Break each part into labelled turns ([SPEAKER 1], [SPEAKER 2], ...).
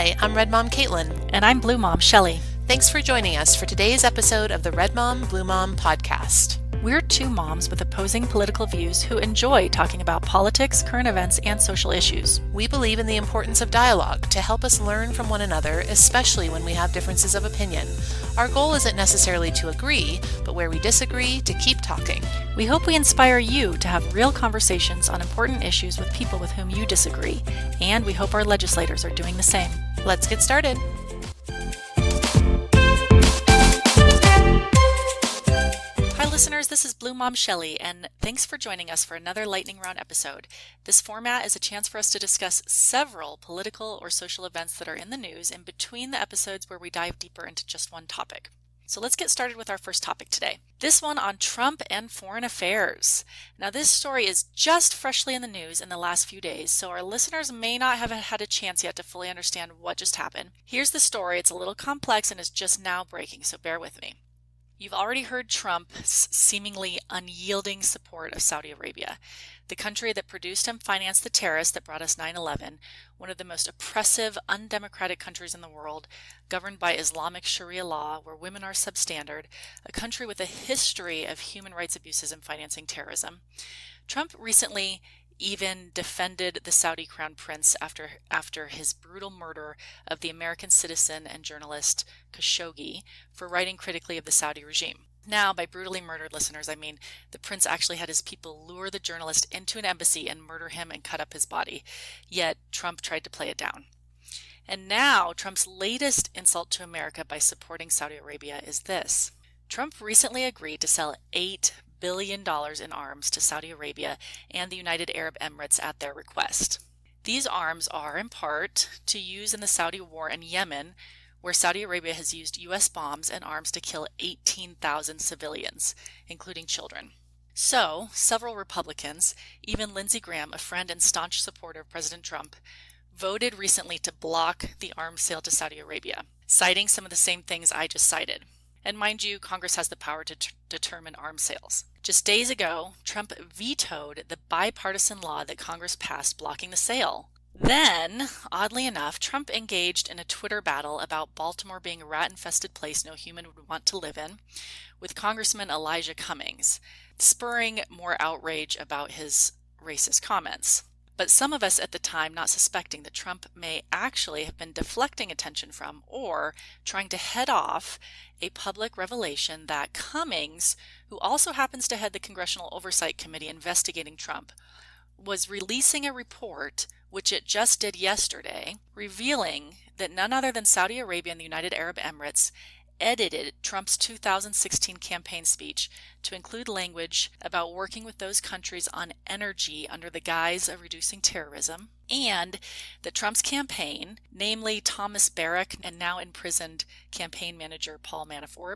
[SPEAKER 1] Hi, I'm Red Mom Caitlin.
[SPEAKER 2] And I'm Blue Mom Shelley.
[SPEAKER 1] Thanks for joining us for today's episode of the Red Mom, Blue Mom podcast.
[SPEAKER 2] We're two moms with opposing political views who enjoy talking about politics, current events, and social issues.
[SPEAKER 1] We believe in the importance of dialogue to help us learn from one another, especially when we have differences of opinion. Our goal isn't necessarily to agree, but where we disagree, to keep talking.
[SPEAKER 2] We hope we inspire you to have real conversations on important issues with people with whom you disagree, and we hope our legislators are doing the same.
[SPEAKER 1] Let's get started.
[SPEAKER 2] Hi listeners, this is Blue Mom Shelley, and thanks for joining us for another Lightning Round episode. This format is a chance for us to discuss several political or social events that are in the news in between the episodes where we dive deeper into just one topic. So let's get started with our first topic today. This one on Trump and foreign affairs. Now this story is just freshly in the news in the last few days, so our listeners may not have had a chance yet to fully understand what just happened. Here's the story. It's a little complex and is just now breaking, so bear with me. You've already heard Trump's seemingly unyielding support of Saudi Arabia, the country that produced and financed the terrorists that brought us 9/11, one of the most oppressive, undemocratic countries in the world, governed by Islamic Sharia law, where women are substandard, a country with a history of human rights abuses and financing terrorism. Trump recently even defended the Saudi crown prince after his brutal murder of the American citizen and journalist Khashoggi for writing critically of the Saudi regime. Now, by brutally murdered, listeners, I mean the prince actually had his people lure the journalist into an embassy and murder him and cut up his body, yet Trump tried to play it down. And now, Trump's latest insult to America by supporting Saudi Arabia is this. Trump recently agreed to sell $8 billion in arms to Saudi Arabia and the United Arab Emirates at their request. These arms are, in part, to use in the Saudi war in Yemen, where Saudi Arabia has used U.S. bombs and arms to kill 18,000 civilians, including children. So, several Republicans, even Lindsey Graham, a friend and staunch supporter of President Trump, voted recently to block the arms sale to Saudi Arabia, citing some of the same things I just cited. And mind you, Congress has the power to determine arms sales. Just days ago, Trump vetoed the bipartisan law that Congress passed blocking the sale. Then, oddly enough, Trump engaged in a Twitter battle about Baltimore being a rat-infested place no human would want to live in, with Congressman Elijah Cummings, spurring more outrage about his racist comments. But some of us at the time not suspecting that Trump may actually have been deflecting attention from or trying to head off a public revelation that Cummings, who also happens to head the Congressional Oversight Committee investigating Trump, was releasing a report, which it just did yesterday, revealing that none other than Saudi Arabia and the United Arab Emirates edited Trump's 2016 campaign speech to include language about working with those countries on energy under the guise of reducing terrorism, and that Trump's campaign, namely Thomas Barrack and now imprisoned campaign manager Paul Manafort,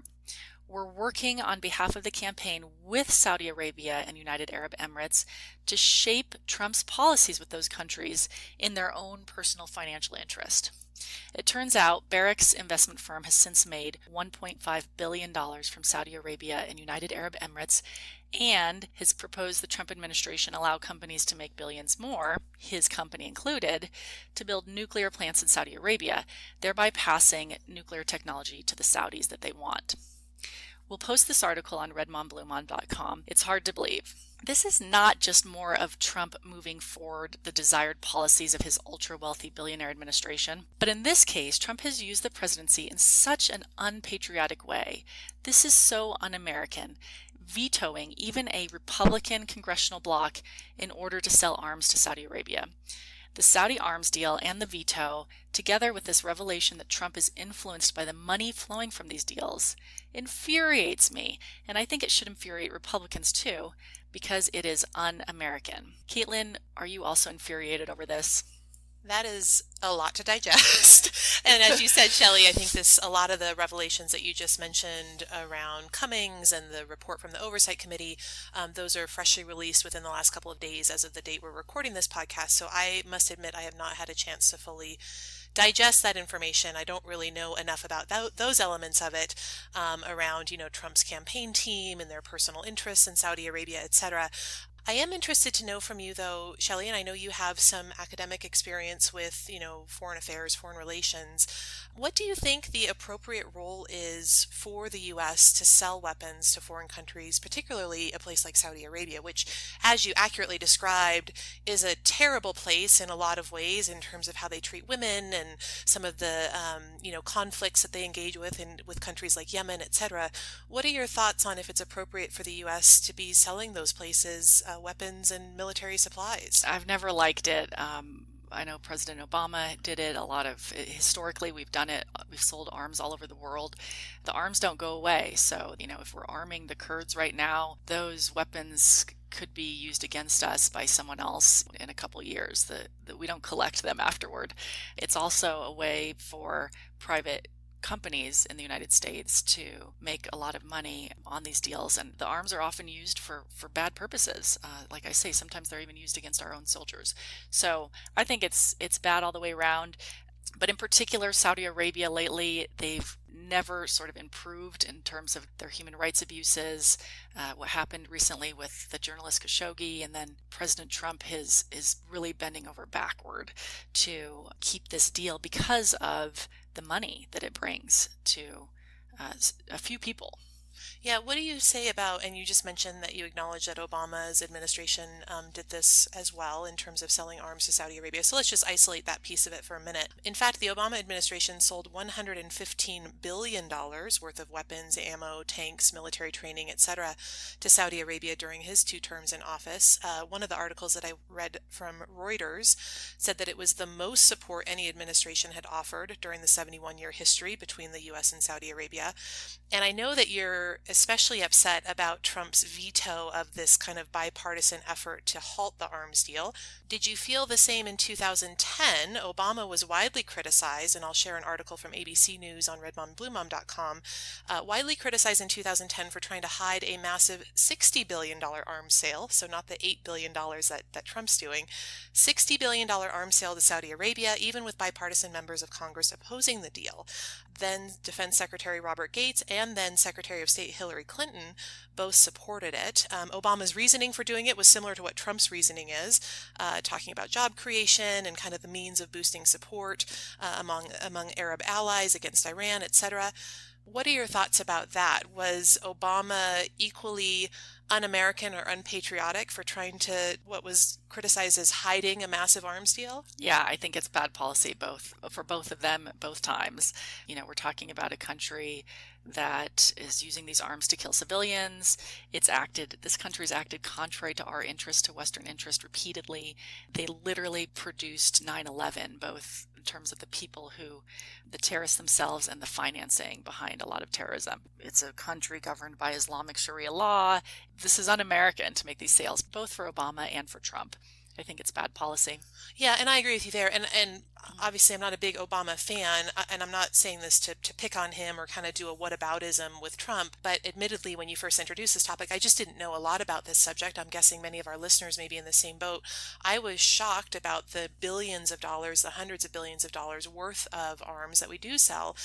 [SPEAKER 2] were working on behalf of the campaign with Saudi Arabia and United Arab Emirates to shape Trump's policies with those countries in their own personal financial interest. It turns out Barrack's investment firm has since made $1.5 billion from Saudi Arabia and United Arab Emirates, and has proposed the Trump administration allow companies to make billions more, his company included, to build nuclear plants in Saudi Arabia, thereby passing nuclear technology to the Saudis that they want. We'll post this article on redmombluemon.com. It's hard to believe. This is not just more of Trump moving forward the desired policies of his ultra-wealthy billionaire administration, but in this case, Trump has used the presidency in such an unpatriotic way. This is so un-American, vetoing even a Republican congressional bloc in order to sell arms to Saudi Arabia. The Saudi arms deal and the veto, together with this revelation that Trump is influenced by the money flowing from these deals, infuriates me, and I think it should infuriate Republicans too, because it is un-American. Caitlin, are you also infuriated over this?
[SPEAKER 1] That is a lot to digest. And as you said, Shelley, I think a lot of the revelations that you just mentioned around Cummings and the report from the Oversight Committee, those are freshly released within the last couple of days as of the date we're recording this podcast. So I must admit I have not had a chance to fully digest that information. I don't really know enough about those elements of it around, Trump's campaign team and their personal interests in Saudi Arabia, etc. I am interested to know from you, though, Shelley, and I know you have some academic experience with, foreign affairs, foreign relations. What do you think the appropriate role is for the U.S. to sell weapons to foreign countries, particularly a place like Saudi Arabia, which, as you accurately described, is a terrible place in a lot of ways in terms of how they treat women and some of the, conflicts that they engage with with countries like Yemen, etc. What are your thoughts on if it's appropriate for the U.S. to be selling those places weapons and military supplies?
[SPEAKER 2] I've never liked it. I know President Obama did it. A lot of historically, we've done it. We've sold arms all over the world. The arms don't go away. So, if we're arming the Kurds right now, those weapons could be used against us by someone else in a couple years. That we don't collect them afterward. It's also a way for private companies in the United States to make a lot of money on these deals, and the arms are often used for bad purposes. Like I say, sometimes they're even used against our own soldiers. So I think it's bad all the way around. But in particular, Saudi Arabia lately, they've never sort of improved in terms of their human rights abuses. What happened recently with the journalist Khashoggi, and then President Trump is really bending over backward to keep this deal because of the money that it brings to a few people.
[SPEAKER 1] Yeah, what do you say about, and you just mentioned that you acknowledge that Obama's administration did this as well in terms of selling arms to Saudi Arabia. So let's just isolate that piece of it for a minute. In fact, the Obama administration sold $115 billion worth of weapons, ammo, tanks, military training, etc. to Saudi Arabia during his 2 terms in office. One of the articles that I read from Reuters said that it was the most support any administration had offered during the 71-year history between the U.S. and Saudi Arabia. And I know that you're especially upset about Trump's veto of this kind of bipartisan effort to halt the arms deal. Did you feel the same in 2010? Obama was widely criticized, and I'll share an article from ABC News on redmombluemom.com, widely criticized in 2010 for trying to hide a massive $60 billion arms sale, so not the $8 billion that Trump's doing, $60 billion arms sale to Saudi Arabia, even with bipartisan members of Congress opposing the deal. Then Defense Secretary Robert Gates and then Secretary of State Hillary Clinton both supported it. Obama's reasoning for doing it was similar to what Trump's reasoning is, talking about job creation and kind of the means of boosting support among Arab allies against Iran, etc. What are your thoughts about that? Was Obama equally un-American or unpatriotic for trying to, what was criticized as hiding a massive arms deal?
[SPEAKER 2] Yeah, I think it's bad policy for both of them both times. We're talking about a country that is using these arms to kill civilians. This country's acted contrary to our interest, to Western interest repeatedly. They literally produced 9/11, both in terms of the terrorists themselves and the financing behind a lot of terrorism. It's a country governed by Islamic Sharia law. This is un-American to make these sales, both for Obama and for Trump. I think it's bad policy.
[SPEAKER 1] Yeah, and I agree with you there. And obviously, I'm not a big Obama fan, and I'm not saying this to pick on him or kind of do a whataboutism with Trump. But admittedly, when you first introduced this topic, I just didn't know a lot about this subject. I'm guessing many of our listeners may be in the same boat. I was shocked about the billions of dollars, the hundreds of billions of dollars worth of arms that we do sell.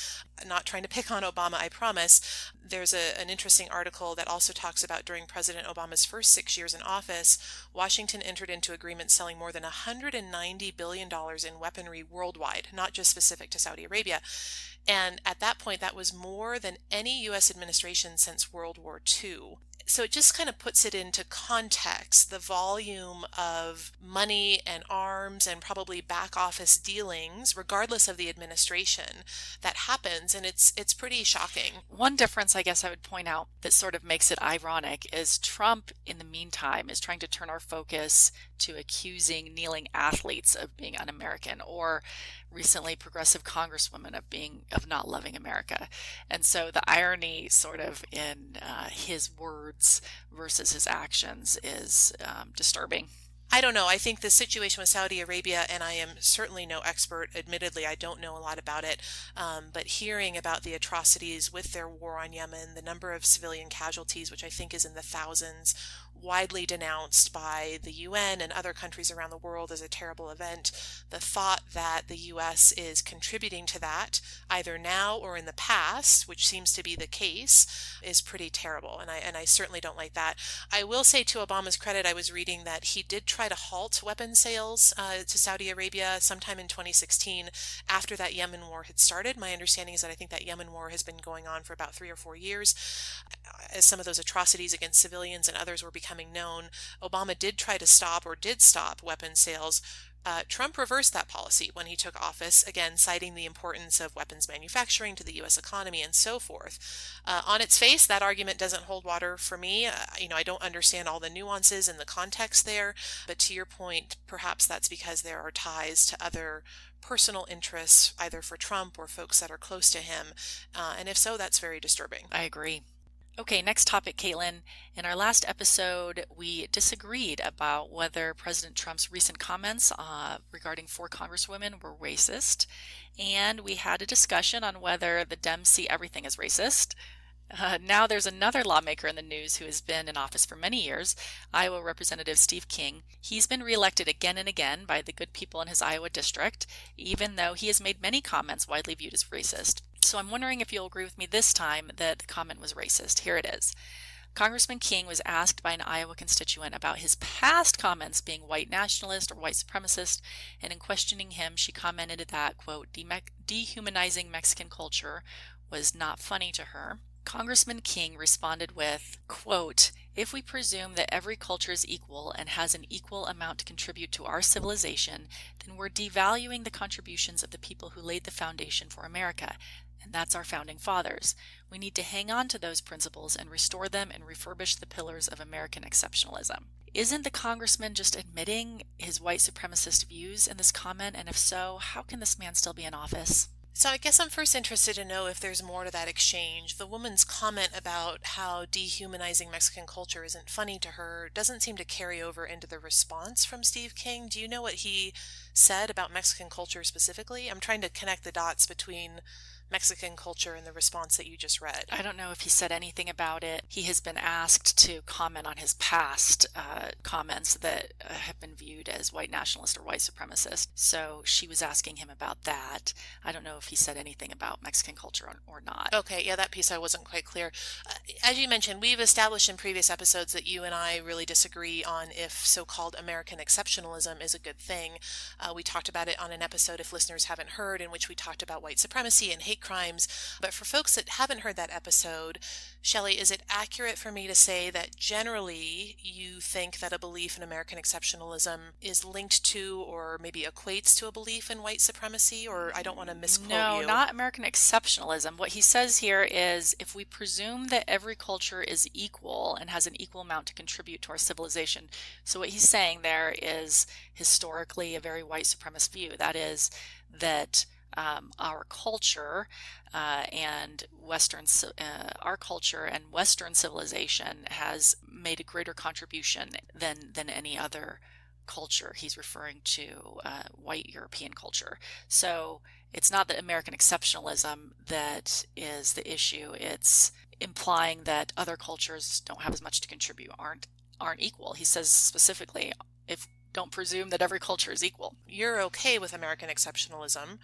[SPEAKER 1] Not trying to pick on Obama, I promise. There's an interesting article that also talks about during President Obama's first 6 years in office, Washington entered into agreements selling more than $190 billion in weaponry worldwide, not just specific to Saudi Arabia. And at that point, that was more than any U.S. administration since World War II. So it just kind of puts it into context, the volume of money and arms and probably back office dealings, regardless of the administration, that happens. And it's pretty shocking.
[SPEAKER 2] One difference, I guess I would point out that sort of makes it ironic is Trump, in the meantime, is trying to turn our focus to accusing kneeling athletes of being un-American, or recently progressive congresswomen of not loving America. And so the irony sort of in his words versus his actions is disturbing.
[SPEAKER 1] I don't know. I think the situation with Saudi Arabia, and I am certainly no expert, admittedly, I don't know a lot about it, but hearing about the atrocities with their war on Yemen, the number of civilian casualties, which I think is in the thousands, widely denounced by the UN and other countries around the world as a terrible event. The thought that the US is contributing to that, either now or in the past, which seems to be the case, is pretty terrible. And I certainly don't like that. I will say, to Obama's credit, I was reading that he did try to halt weapons sales to Saudi Arabia sometime in 2016 after that Yemen war had started. My understanding is that I think that Yemen war has been going on for about 3 or 4 years. As some of those atrocities against civilians and others were becoming known, Obama did try to stop, or did stop, weapons sales. Trump reversed that policy when he took office, again citing the importance of weapons manufacturing to the U.S. economy and so forth. On its face, that argument doesn't hold water for me. I don't understand all the nuances and the context there, but to your point, perhaps that's because there are ties to other personal interests, either for Trump or folks that are close to him. And if so, that's very disturbing.
[SPEAKER 2] I agree. Okay, next topic, Caitlin. In our last episode, we disagreed about whether President Trump's recent comments regarding 4 congresswomen were racist, and we had a discussion on whether the Dems see everything as racist. Now there's another lawmaker in the news who has been in office for many years, Iowa Representative Steve King. He's been reelected again and again by the good people in his Iowa district, even though he has made many comments widely viewed as racist. So I'm wondering if you'll agree with me this time that the comment was racist. Here it is. Congressman King was asked by an Iowa constituent about his past comments being white nationalist or white supremacist, and in questioning him, she commented that, quote, dehumanizing Mexican culture was not funny to her. Congressman King responded with, quote, if we presume that every culture is equal and has an equal amount to contribute to our civilization, then we're devaluing the contributions of the people who laid the foundation for America, and that's our founding fathers. We need to hang on to those principles and restore them and refurbish the pillars of American exceptionalism. Isn't the congressman just admitting his white supremacist views in this comment? And if so, how can this man still be in office?
[SPEAKER 1] So I guess I'm first interested to know if there's more to that exchange. The woman's comment about how dehumanizing Mexican culture isn't funny to her doesn't seem to carry over into the response from Steve King. Do you know what he said about Mexican culture specifically? I'm trying to connect the dots between Mexican culture and the response that you just read.
[SPEAKER 2] I don't know if he said anything about it. He has been asked to comment on his past comments that have been viewed as white nationalist or white supremacist. So she was asking him about that. I don't know if he said anything about Mexican culture or not.
[SPEAKER 1] Okay, yeah, that piece I wasn't quite clear. As you mentioned, we've established in previous episodes that you and I really disagree on if so-called American exceptionalism is a good thing. We talked about it on an episode, if listeners haven't heard, in which we talked about white supremacy and hate crimes. But for folks that haven't heard that episode, Shelley, is it accurate for me to say that generally you think that a belief in American exceptionalism is linked to or maybe equates to a belief in white supremacy? Or I don't want to misquote you.
[SPEAKER 2] No, not American exceptionalism. What he says here is if we presume that every culture is equal and has an equal amount to contribute to our civilization. So what he's saying there is historically a very white supremacist view. That is that our culture and our culture and Western civilization has made a greater contribution than any other culture. He's referring to white European culture. So it's not that American exceptionalism that is the issue. It's implying that other cultures don't have as much to contribute, aren't equal. He says specifically, don't presume that every culture is equal.
[SPEAKER 1] You're okay with American exceptionalism.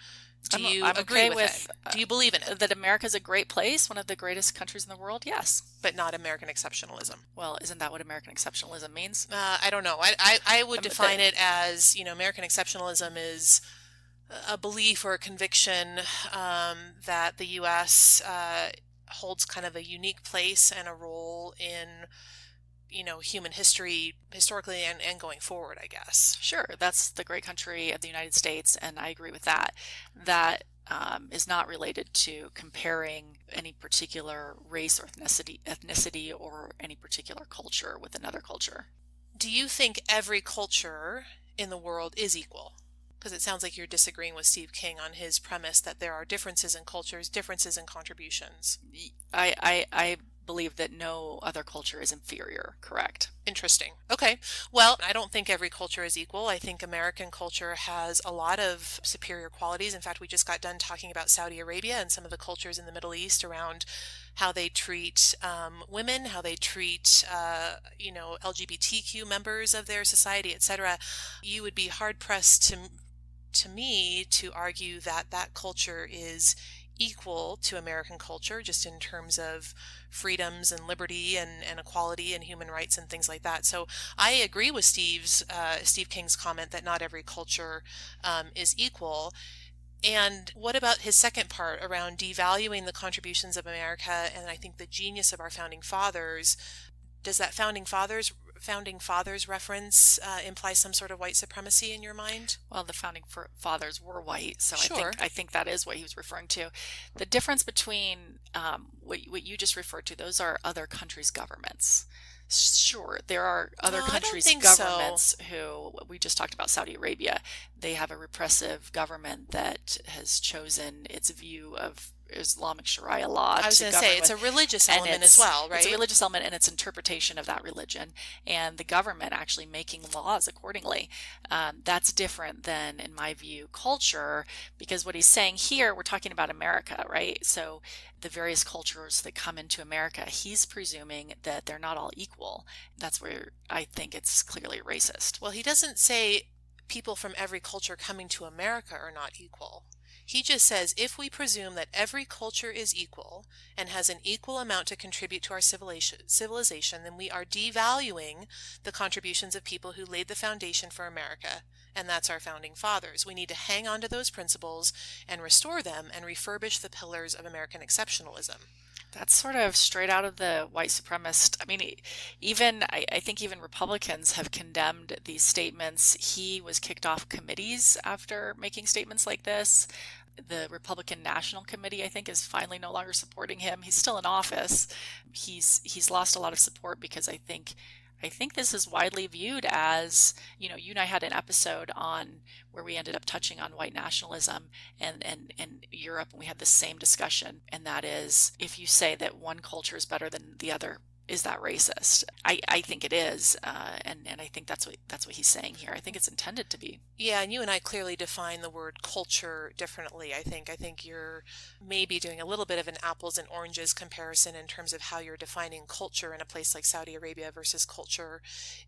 [SPEAKER 1] Do you
[SPEAKER 2] I'm
[SPEAKER 1] agree
[SPEAKER 2] okay
[SPEAKER 1] with it? Do you believe in it?
[SPEAKER 2] That America is a great place, one of the greatest countries in the world? Yes.
[SPEAKER 1] But not American exceptionalism.
[SPEAKER 2] Well, isn't that what American exceptionalism means?
[SPEAKER 1] I don't know. I would define it as, American exceptionalism is a belief or a conviction that the U.S. Holds kind of a unique place and a role in human history, historically and going forward, I guess.
[SPEAKER 2] Sure, that's the great country of the United States, and I agree with that. That is not related to comparing any particular race or ethnicity or any particular culture with another culture.
[SPEAKER 1] Do you think every culture in the world is equal? Because it sounds like you're disagreeing with Steve King on his premise that there are differences in cultures, differences in contributions.
[SPEAKER 2] I believe that no other culture is inferior, correct?
[SPEAKER 1] Interesting. Okay. Well, I don't think every culture is equal. I think American culture has a lot of superior qualities. In fact, we just got done talking about Saudi Arabia and some of the cultures in the Middle East around how they treat women, how they treat, LGBTQ members of their society, etc. You would be hard pressed to me to argue that that culture is equal to American culture, just in terms of freedoms and liberty and equality and human rights and things like that. So I agree with Steve King's comment that not every culture is equal. And what about his second part around devaluing the contributions of America and I think the genius of our founding fathers? Does that founding fathers reference imply some sort of white supremacy in your mind?
[SPEAKER 2] Well, the fathers were white, so
[SPEAKER 1] Sure.
[SPEAKER 2] I think that is what he was referring to. The difference between what you just referred to, those are other countries' governments. Sure, there are other
[SPEAKER 1] I don't
[SPEAKER 2] countries'
[SPEAKER 1] think so.
[SPEAKER 2] governments who, we just talked about Saudi Arabia. They have a repressive government that has chosen its view of Islamic Sharia law
[SPEAKER 1] I was
[SPEAKER 2] to
[SPEAKER 1] going to say
[SPEAKER 2] govern
[SPEAKER 1] it's
[SPEAKER 2] with,
[SPEAKER 1] a religious
[SPEAKER 2] and
[SPEAKER 1] element as well,
[SPEAKER 2] it's a
[SPEAKER 1] right?
[SPEAKER 2] religious element and its interpretation of that religion, and the government actually making laws accordingly. That's different than, in my view, culture, because what he's saying here, we're talking about America, right? So the various cultures that come into America, he's presuming that they're not all equal. That's where I think it's clearly racist.
[SPEAKER 1] Well, he doesn't say people from every culture coming to America are not equal. He just says if we presume that every culture is equal and has an equal amount to contribute to our civilization, then we are devaluing the contributions of people who laid the foundation for America, and that's our founding fathers. We need to hang on to those principles and restore them and refurbish the pillars of American exceptionalism.
[SPEAKER 2] That's sort of straight out of the white supremacist. I mean, I think even Republicans have condemned these statements. He was kicked off committees after making statements like this. The Republican National Committee, I think, is finally no longer supporting him. He's still in office. He's lost a lot of support because I think this is widely viewed as, you and I had an episode on where we ended up touching on white nationalism and Europe, and we had the same discussion. And that is, if you say that one culture is better than the other, is that racist? I think it is, and I think that's what he's saying here. I think it's intended to be.
[SPEAKER 1] Yeah, and you and I clearly define the word culture differently. I think you're maybe doing a little bit of an apples and oranges comparison in terms of how you're defining culture in a place like Saudi Arabia versus culture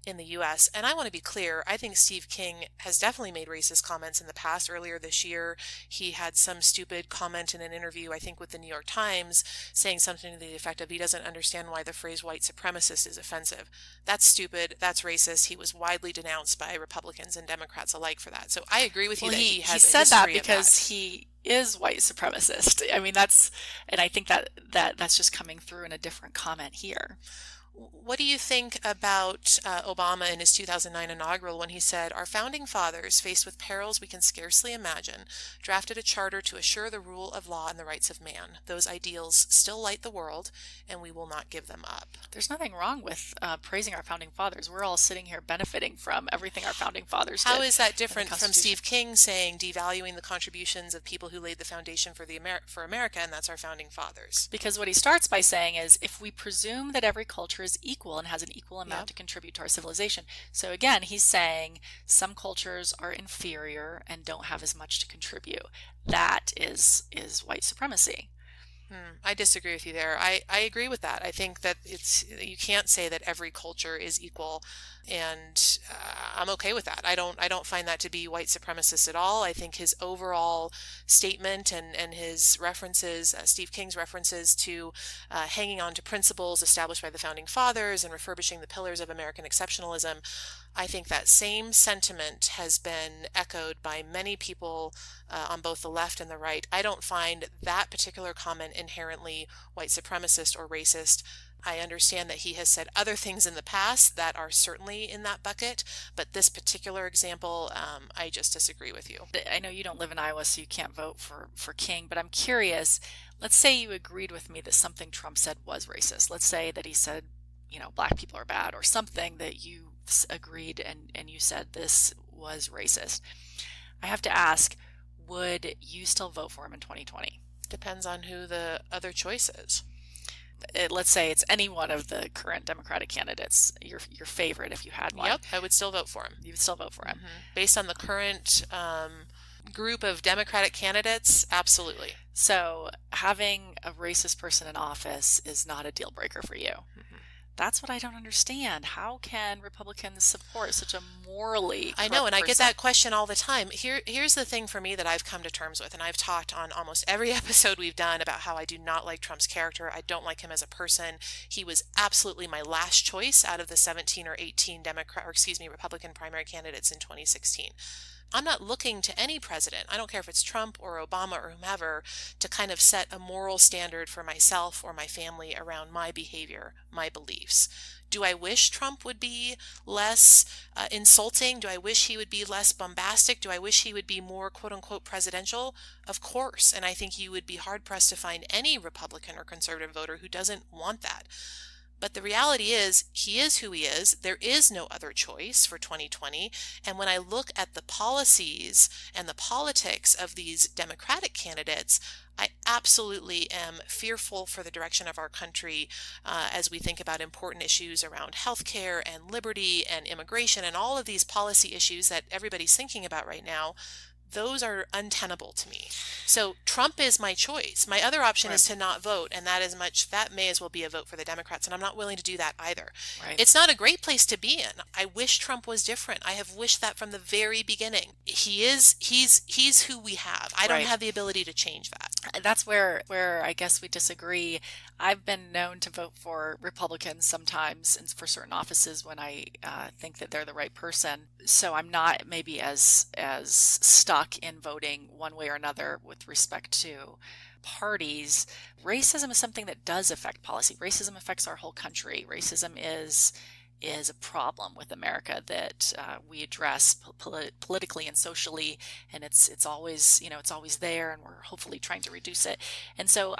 [SPEAKER 1] in the US. And I want to be clear, I think Steve King has definitely made racist comments in the past. Earlier this year, he had some stupid comment in an interview, I think with the New York Times, saying something to the effect of he doesn't understand why the phrase white supremacist is offensive. That's stupid. That's racist. He was widely denounced by Republicans and Democrats alike for that. So I agree with you
[SPEAKER 2] Well,
[SPEAKER 1] that he
[SPEAKER 2] he
[SPEAKER 1] has a
[SPEAKER 2] said that
[SPEAKER 1] history of that.
[SPEAKER 2] because he is white supremacist. I mean, and I think that's just coming through in a different comment here.
[SPEAKER 1] What do you think about Obama in his 2009 inaugural when he said, our founding fathers, faced with perils we can scarcely imagine, drafted a charter to assure the rule of law and the rights of man. Those ideals still light the world, and we will not give them up.
[SPEAKER 2] There's nothing wrong with praising our founding fathers. We're all sitting here benefiting from everything our founding fathers
[SPEAKER 1] How
[SPEAKER 2] did
[SPEAKER 1] is that
[SPEAKER 2] in the
[SPEAKER 1] different from
[SPEAKER 2] Constitution.
[SPEAKER 1] Steve King saying devaluing the contributions of people who laid the foundation for for America, and that's our founding fathers?
[SPEAKER 2] Because what he starts by saying is, if we presume that every culture is equal and has an equal amount
[SPEAKER 1] Yep.
[SPEAKER 2] to contribute to our civilization. So again, he's saying some cultures are inferior and don't have as much to contribute. That is white supremacy.
[SPEAKER 1] I disagree with you there. I agree with that. I think that you can't say that every culture is equal, and I'm okay with that. I don't find that to be white supremacist at all. I think his overall statement and his references, Steve King's references to hanging on to principles established by the founding fathers and refurbishing the pillars of American exceptionalism, I think that same sentiment has been echoed by many people on both the left and the right. I don't find that particular comment inherently white supremacist or racist. I understand that he has said other things in the past that are certainly in that bucket, but this particular example, I just disagree with you.
[SPEAKER 2] I know you don't live in Iowa, so you can't vote for King, but I'm curious. Let's say you agreed with me that something Trump said was racist. Let's say that he said, black people are bad, or something that you agreed and you said this was racist. I have to ask, would you still vote for him in 2020?
[SPEAKER 1] Depends on who the other choice is.
[SPEAKER 2] let's say it's any one of the current Democratic candidates, your favorite if you had one,
[SPEAKER 1] Yep, I would still vote for him.
[SPEAKER 2] you would still vote for him.
[SPEAKER 1] Based on the current group of Democratic candidates, absolutely.
[SPEAKER 2] So having a racist person in office is not a deal breaker for you. That's what I don't understand. How can Republicans support such a morally corrupt
[SPEAKER 1] I know, and I get
[SPEAKER 2] person?
[SPEAKER 1] that question all the time. Here's the thing for me that I've come to terms with, and I've talked on almost every episode we've done about how I do not like Trump's character. I don't like him as a person. He was absolutely my last choice out of the 17 or 18 Republican primary candidates in 2016. I'm not looking to any president, I don't care if it's Trump or Obama or whomever, to kind of set a moral standard for myself or my family around my behavior, my beliefs. Do I wish Trump would be less insulting? Do I wish he would be less bombastic? Do I wish he would be more quote unquote presidential? Of course. And I think you would be hard pressed to find any Republican or conservative voter who doesn't want that. But the reality is, he is who he is. There is no other choice for 2020. And when I look at the policies and the politics of these Democratic candidates, I absolutely am fearful for the direction of our country as we think about important issues around healthcare and liberty and immigration and all of these policy issues that everybody's thinking about right now. Those are untenable to me. So Trump is my choice. My other option is to not vote, and that may as well be a vote for the Democrats, and I'm not willing to do that either.
[SPEAKER 2] Right.
[SPEAKER 1] It's not a great place to be in. I wish Trump was different. I have wished that from the very beginning. He's who we have. I don't have the ability to change that.
[SPEAKER 2] That's where I guess we disagree. I've been known to vote for Republicans sometimes and for certain offices when I think that they're the right person. So I'm not maybe as stuck in voting one way or another with respect to parties. Racism is something that does affect policy. Racism affects our whole country. Racism is a problem with America that we address politically and socially, and it's always it's always there, and we're hopefully trying to reduce it. And so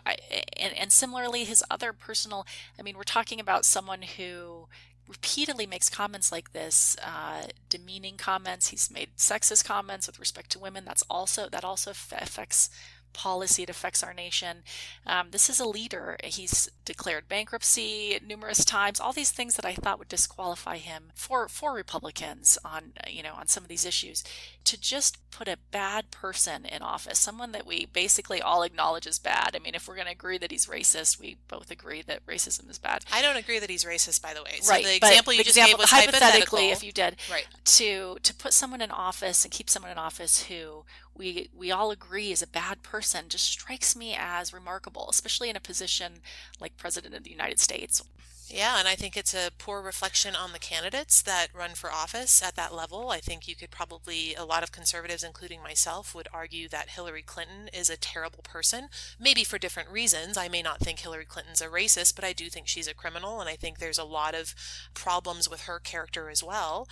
[SPEAKER 2] and similarly, his other personal, I mean, we're talking about someone who repeatedly makes comments like this, demeaning comments. He's made sexist comments with respect to women. That also affects policy. It affects our nation. This is a leader. He's declared bankruptcy numerous times. All these things that I thought would disqualify him for Republicans on on some of these issues. To just put a bad person in office, someone that we basically all acknowledge is bad. I mean, if we're going to agree that he's racist, we both agree that racism is bad.
[SPEAKER 1] I don't agree that he's racist, by the way. So
[SPEAKER 2] right.
[SPEAKER 1] The example you just gave was
[SPEAKER 2] hypothetically, if you did,
[SPEAKER 1] right.
[SPEAKER 2] To put someone in office and keep someone in office who we all agree is a bad person just strikes me as remarkable, especially in a position like President of the United States.
[SPEAKER 1] Yeah, and I think it's a poor reflection on the candidates that run for office at that level. I think you could probably, a lot of conservatives, including myself, would argue that Hillary Clinton is a terrible person, maybe for different reasons. I may not think Hillary Clinton's a racist, but I do think she's a criminal, and I think there's a lot of problems with her character as well.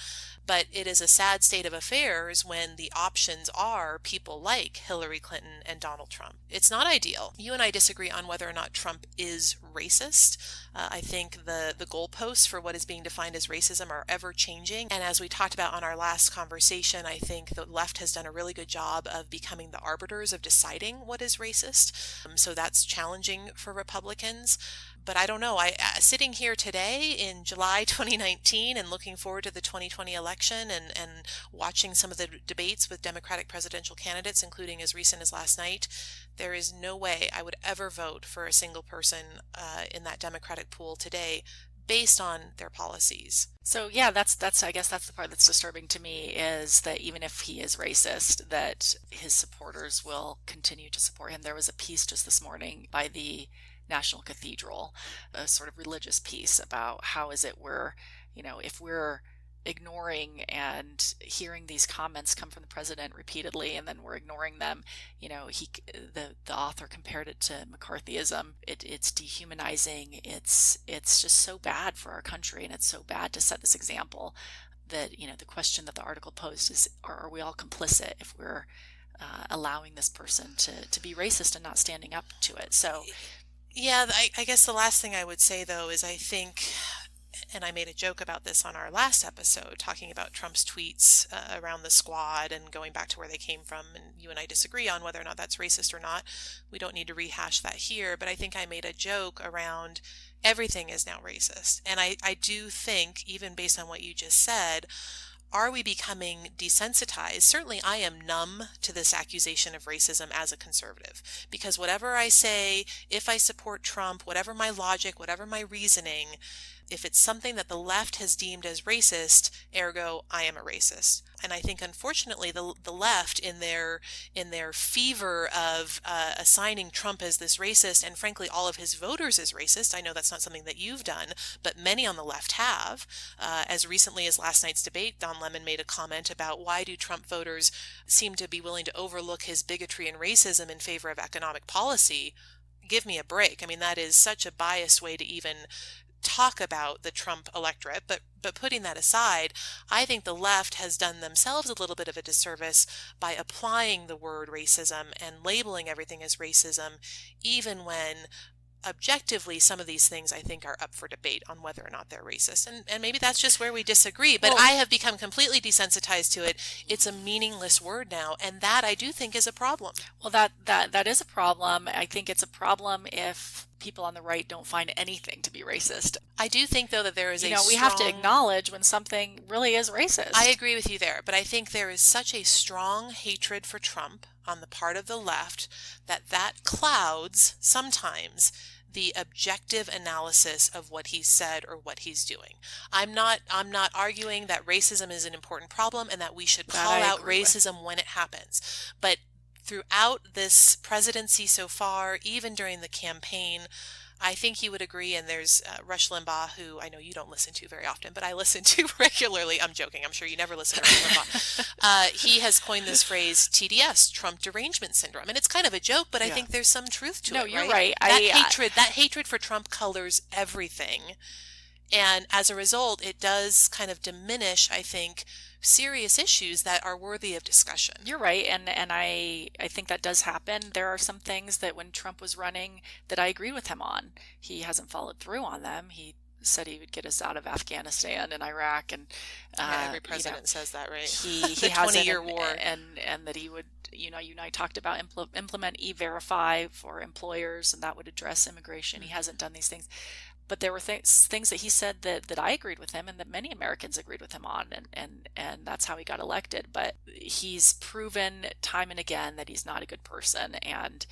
[SPEAKER 1] But it is a sad state of affairs when the options are people like Hillary Clinton and Donald Trump. It's not ideal. You and I disagree on whether or not Trump is racist. I think the goalposts for what is being defined as racism are ever changing. And as we talked about on our last conversation, I think the left has done a really good job of becoming the arbiters of deciding what is racist. So that's challenging for Republicans. But I don't know. Sitting here today in July 2019 and looking forward to the 2020 election and watching some of the debates with Democratic presidential candidates, including as recent as last night, there is no way I would ever vote for a single person in that Democratic pool today based on their policies.
[SPEAKER 2] So yeah, that's I guess that's the part that's disturbing to me, is that even if he is racist, that his supporters will continue to support him. There was a piece just this morning by the National Cathedral, a sort of religious piece about how is it if we're ignoring and hearing these comments come from the president repeatedly and then we're ignoring them, the author compared it to McCarthyism. It's dehumanizing. It's just so bad for our country, and it's so bad to set this example that the question that the article posed is, are we all complicit if we're allowing this person to be racist and not standing up to it? So
[SPEAKER 1] yeah, I guess the last thing I would say, though, is I think and I made a joke about this on our last episode, talking about Trump's tweets around the squad and going back to where they came from, and you and I disagree on whether or not that's racist or not. We don't need to rehash that here, but I think I made a joke around everything is now racist. And I do think, even based on what you just said, are we becoming desensitized? Certainly, I am numb to this accusation of racism as a conservative, because whatever I say, if I support Trump, whatever my logic, whatever my reasoning, if it's something that the left has deemed as racist, ergo, I am a racist. And I think, unfortunately, the left, in their fever of assigning Trump as this racist, and frankly, all of his voters as racist. I know that's not something that you've done, but many on the left have. As recently as last night's debate, Don Lemon made a comment about why do Trump voters seem to be willing to overlook his bigotry and racism in favor of economic policy. Give me a break. I mean, that is such a biased way to even talk about the Trump electorate, but putting that aside, I think the left has done themselves a little bit of a disservice by applying the word racism and labeling everything as racism, even when objectively some of these things I think are up for debate on whether or not they're racist. And maybe that's just where we disagree, but I have become completely desensitized to it. It's a meaningless word now, and that I do think is a problem.
[SPEAKER 2] Well, that is a problem. I think it's a problem if people on the right don't find anything to be racist.
[SPEAKER 1] I do think, though, that there is
[SPEAKER 2] we have to acknowledge when something really is racist.
[SPEAKER 1] I agree with you there, but I think there is such a strong hatred for Trump on the part of the left that clouds sometimes the objective analysis of what he said or what he's doing. I'm not arguing that racism is an important problem and that we should call out racism when it happens. But throughout this presidency so far, even during the campaign, I think you would agree, and there's Rush Limbaugh, who I know you don't listen to very often, but I listen to regularly. I'm joking. I'm sure you never listen to Rush Limbaugh. He has coined this phrase, TDS, Trump derangement syndrome. And it's kind of a joke, but I think there's some truth to it.
[SPEAKER 2] No, you're right.
[SPEAKER 1] That hatred for Trump colors everything. And as a result, it does kind of diminish, I think, serious issues that are worthy of discussion.
[SPEAKER 2] You're right, and I think that does happen. There are some things that when Trump was running that I agreed with him on. He hasn't followed through on them. He said he would get us out of Afghanistan and Iraq, and
[SPEAKER 1] every president says that, right?
[SPEAKER 2] He
[SPEAKER 1] the
[SPEAKER 2] has
[SPEAKER 1] 20-year war,
[SPEAKER 2] and that he would, you and I talked about implement E-Verify for employers, and that would address immigration. He hasn't done these things. But there were things that he said that I agreed with him and that many Americans agreed with him on, and that's how he got elected. But he's proven time and again that he's not a good person, and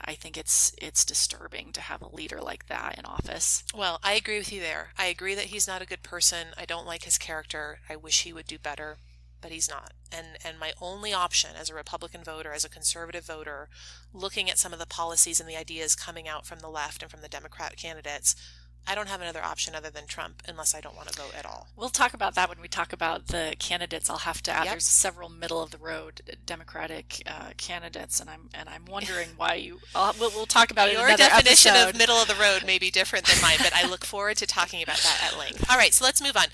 [SPEAKER 2] I think it's disturbing to have a leader like that in office.
[SPEAKER 1] Well, I agree with you there. I agree that he's not a good person. I don't like his character. I wish he would do better, but he's not. And my only option as a Republican voter, as a conservative voter, looking at some of the policies and the ideas coming out from the left and from the Democrat candidates, I don't have another option other than Trump unless I don't want to vote at all.
[SPEAKER 2] We'll talk about that when we talk about the candidates. I'll have to add there's several middle of the road Democratic candidates, and I'm wondering why we'll talk about it in another episode.
[SPEAKER 1] Your definition of middle of the road may be different than mine, but I look forward to talking about that at length. All right, so let's move on.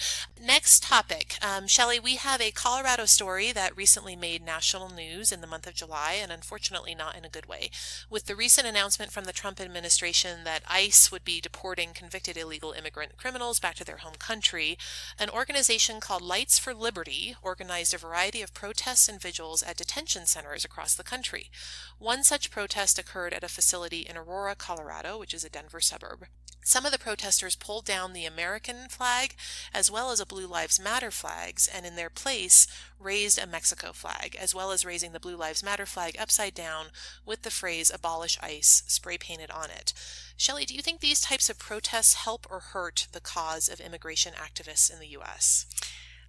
[SPEAKER 1] Next topic, Shelley, we have a Colorado story that recently made national news in the month of July, and unfortunately not in a good way. With the recent announcement from the Trump administration that ICE would be deporting convicted illegal immigrant criminals back to their home country, an organization called Lights for Liberty organized a variety of protests and vigils at detention centers across the country. One such protest occurred at a facility in Aurora, Colorado, which is a Denver suburb. Some of the protesters pulled down the American flag as well as a Blue Lives Matter flags, and in their place raised a Mexico flag, as well as raising the Blue Lives Matter flag upside down with the phrase "Abolish ICE" spray painted on it. Shelley, do you think these types of protests help or hurt the cause of immigration activists in the U.S.?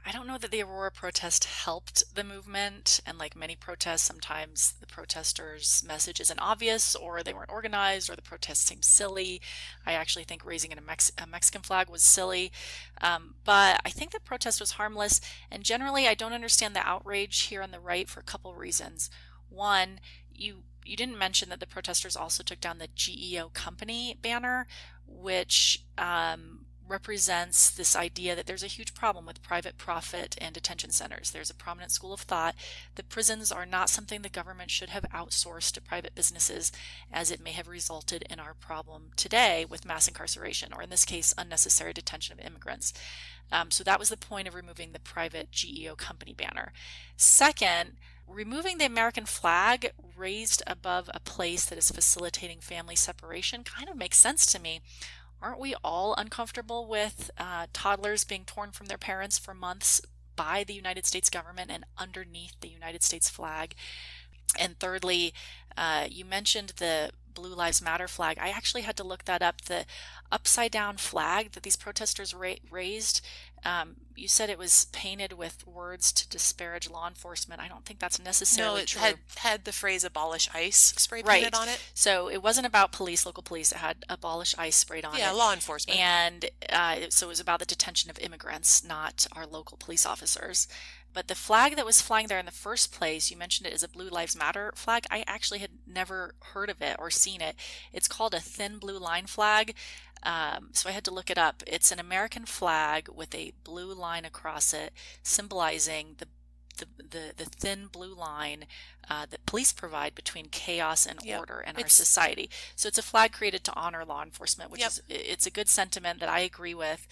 [SPEAKER 2] I don't know that the Aurora protest helped the movement, and like many protests, sometimes the protesters' message isn't obvious, or they weren't organized, or the protest seems silly. I actually think raising a Mexican flag was silly, but I think the protest was harmless, and generally I don't understand the outrage here on the right for a couple reasons. One, you didn't mention that the protesters also took down the GEO company banner, which represents this idea that there's a huge problem with private profit and detention centers. There's a prominent school of thought that prisons are not something the government should have outsourced to private businesses, as it may have resulted in our problem today with mass incarceration, or in this case, unnecessary detention of immigrants. So that was the point of removing the private GEO company banner. Second, removing the American flag raised above a place that is facilitating family separation kind of makes sense to me. Aren't we all uncomfortable with toddlers being torn from their parents for months by the United States government and underneath the United States flag? And thirdly, you mentioned the Blue Lives Matter flag. I actually had to look that up. The upside down flag that these protesters raised, you said it was painted with words to disparage law enforcement. I don't think that's necessarily true.
[SPEAKER 1] No, it had the phrase "abolish ICE" spray
[SPEAKER 2] Right.
[SPEAKER 1] painted on it.
[SPEAKER 2] So it wasn't about police, local police. It had "abolish ICE" sprayed on it.
[SPEAKER 1] Yeah, law enforcement.
[SPEAKER 2] And so it was about the detention of immigrants, not our local police officers. But the flag that was flying there in the first place, you mentioned it as a Blue Lives Matter flag. I actually had never heard of it or seen it. It's called a thin blue line flag. So I had to look it up. It's an American flag with a blue line across it, symbolizing the thin blue line that police provide between chaos and order in our society. So it's a flag created to honor law enforcement, which is it's a good sentiment that I agree with.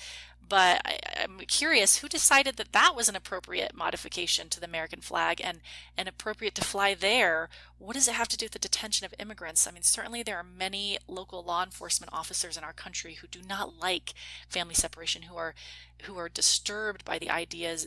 [SPEAKER 2] But I'm curious, who decided that that was an appropriate modification to the American flag and appropriate to fly there? What does it have to do with the detention of immigrants? I mean, certainly there are many local law enforcement officers in our country who do not like family separation, who are disturbed by the idea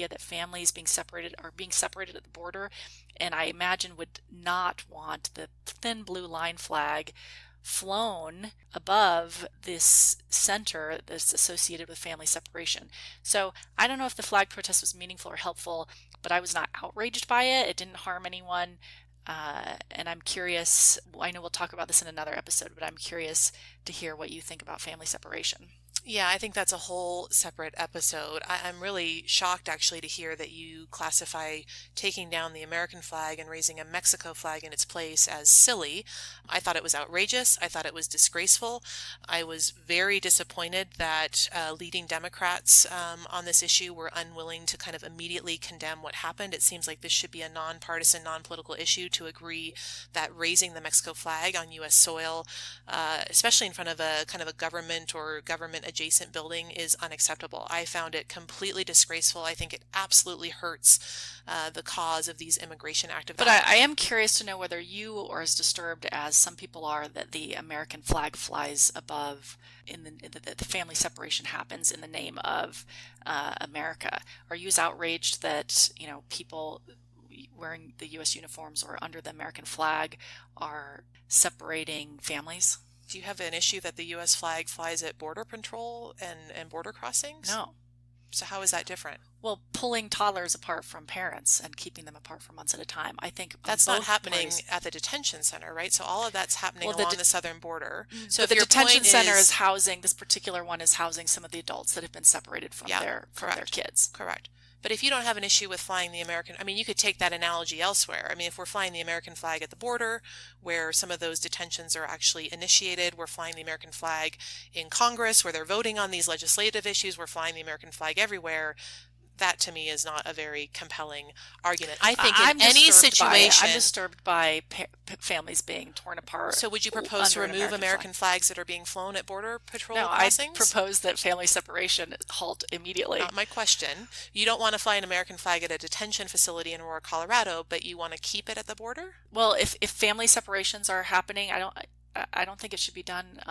[SPEAKER 2] that families being separated at the border, and I imagine would not want the thin blue line flag flown above this center that's associated with family separation. So I don't know if the flag protest was meaningful or helpful, but I was not outraged by it. It didn't harm anyone. And I'm curious, I know we'll talk about this in another episode, but I'm curious to hear what you think about family separation.
[SPEAKER 1] Yeah, I think that's a whole separate episode. I'm really shocked actually to hear that you classify taking down the American flag and raising a Mexico flag in its place as silly. I thought it was outrageous. I thought it was disgraceful. I was very disappointed that leading Democrats on this issue were unwilling to kind of immediately condemn what happened. It seems like this should be a nonpartisan, non-political issue to agree that raising the Mexico flag on U.S. soil, especially in front of a kind of a government or government adjacent building, is unacceptable. I found it completely disgraceful. I think it absolutely hurts the cause of these immigration activists.
[SPEAKER 2] But I am curious to know whether you are as disturbed as some people are that the American flag flies above, the family separation happens in the name of America. Are you as outraged that people wearing the U.S. uniforms or under the American flag are separating families?
[SPEAKER 1] Do you have an issue that the U.S. flag flies at border patrol and border crossings?
[SPEAKER 2] No.
[SPEAKER 1] So how is that different?
[SPEAKER 2] Well, pulling toddlers apart from parents and keeping them apart for months at a time. I think
[SPEAKER 1] that's not happening at the detention center, right? So all of that's happening along the southern border.
[SPEAKER 2] So if the detention center is housing, this particular one is housing some of the adults that have been separated from their kids.
[SPEAKER 1] Correct. But if you don't have an issue with flying the American, I mean, you could take that analogy elsewhere. I mean, if we're flying the American flag at the border, where some of those detentions are actually initiated, we're flying the American flag in Congress, where they're voting on these legislative issues, we're flying the American flag everywhere. That to me is not a very compelling argument. I think in any situation,
[SPEAKER 2] I'm disturbed by families being torn apart.
[SPEAKER 1] So would you propose to remove American flags that are being flown at border patrol crossings?
[SPEAKER 2] I propose that family separation halt immediately.
[SPEAKER 1] Not my question. You don't want to fly an American flag at a detention facility in Aurora, Colorado, but you want to keep it at the border?
[SPEAKER 2] Well, if family separations are happening, I don't think it should be done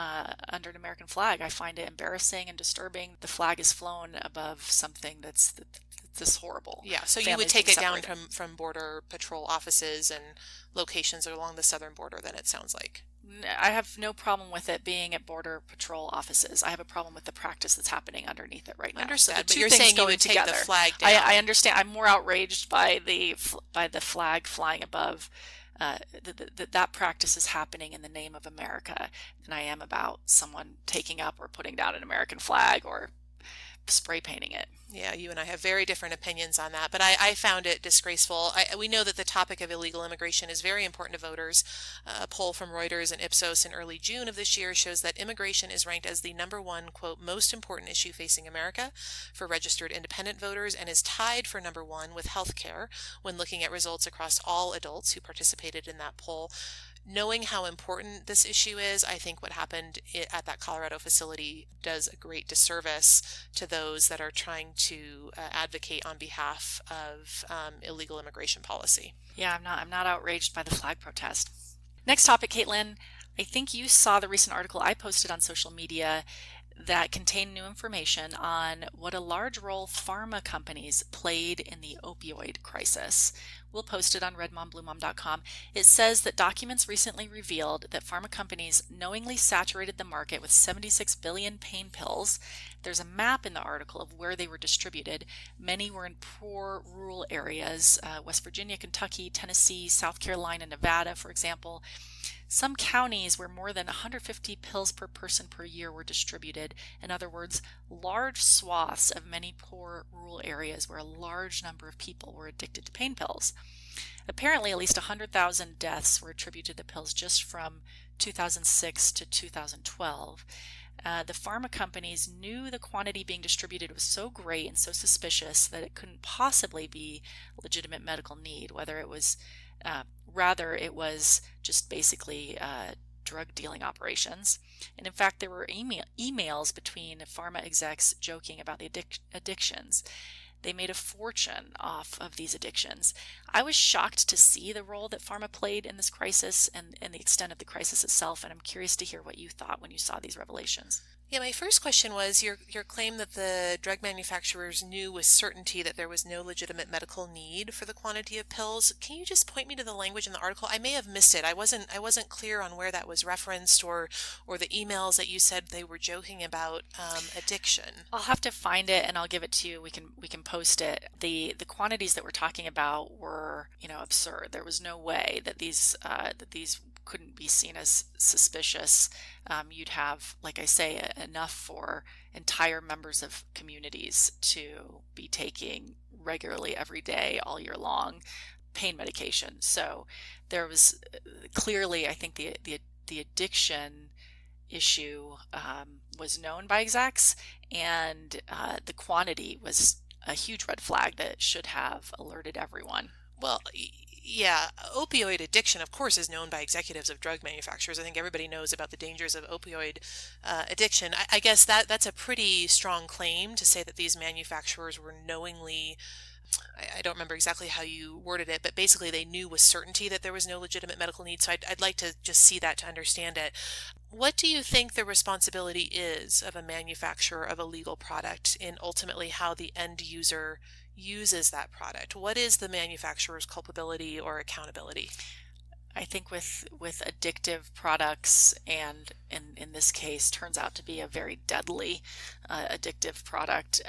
[SPEAKER 2] under an American flag. I find it embarrassing and disturbing. The flag is flown above something that's this horrible.
[SPEAKER 1] Yeah, so you would take it down from border patrol offices and locations along the southern border, then it sounds like.
[SPEAKER 2] I have no problem with it being at border patrol offices. I have a problem with the practice that's happening underneath it right now.
[SPEAKER 1] Understood,
[SPEAKER 2] so
[SPEAKER 1] but you're saying you would take the flag down.
[SPEAKER 2] I understand. I'm more outraged by the flag flying above. That practice is happening in the name of America, and I am about someone taking up or putting down an American flag or spray painting it.
[SPEAKER 1] Yeah, you and I have very different opinions on that, but I found it disgraceful. We know that the topic of illegal immigration is very important to voters. A poll from Reuters and Ipsos in early June of this year shows that immigration is ranked as the number one, quote, most important issue facing America for registered independent voters and is tied for number one with health care when looking at results across all adults who participated in that poll. Knowing how important this issue is, I think what happened at that Colorado facility does a great disservice to those that are trying to advocate on behalf of illegal immigration policy.
[SPEAKER 2] Yeah, I'm not outraged by the flag protest. Next topic, Caitlin. I think you saw the recent article I posted on social media that contained new information on what a large role pharma companies played in the opioid crisis. We'll post it on redmombluemom.com. It says that documents recently revealed that pharma companies knowingly saturated the market with 76 billion pain pills. There's a map in the article of where they were distributed. Many were in poor rural areas, West Virginia, Kentucky, Tennessee, South Carolina, Nevada, for example. Some counties where more than 150 pills per person per year were distributed. In other words, large swaths of many poor rural areas where a large number of people were addicted to pain pills. Apparently, at least 100,000 deaths were attributed to the pills just from 2006 to 2012. The pharma companies knew the quantity being distributed was so great and so suspicious that it couldn't possibly be legitimate medical need, whether it was rather it was just basically drug dealing operations. And in fact, there were emails between pharma execs joking about the addictions. They made a fortune off of these addictions. I was shocked to see the role that pharma played in this crisis and the extent of the crisis itself, and I'm curious to hear what you thought when you saw these revelations.
[SPEAKER 1] Yeah, my first question was your claim that the drug manufacturers knew with certainty that there was no legitimate medical need for the quantity of pills. Can you just point me to the language in the article? I may have missed it. I wasn't clear on where that was referenced or the emails that you said they were joking about addiction.
[SPEAKER 2] I'll have to find it and I'll give it to you. We can post it. The quantities that we're talking about were, absurd. There was no way that these couldn't be seen as suspicious. You'd have, like I say, enough for entire members of communities to be taking regularly every day, all year long, pain medication. So there was clearly, I think, the addiction issue was known by execs, and the quantity was a huge red flag that should have alerted everyone.
[SPEAKER 1] Well, yeah, opioid addiction, of course, is known by executives of drug manufacturers. I think everybody knows about the dangers of opioid addiction. I guess that's a pretty strong claim to say that these manufacturers were knowingly. I don't remember exactly how you worded it, but basically they knew with certainty that there was no legitimate medical need. So I'd like to just see that to understand it. What do you think the responsibility is of a manufacturer of a legal product in ultimately how the end user uses that product? What is the manufacturer's culpability or accountability?
[SPEAKER 2] I think with addictive products, and in this case turns out to be a very deadly addictive product,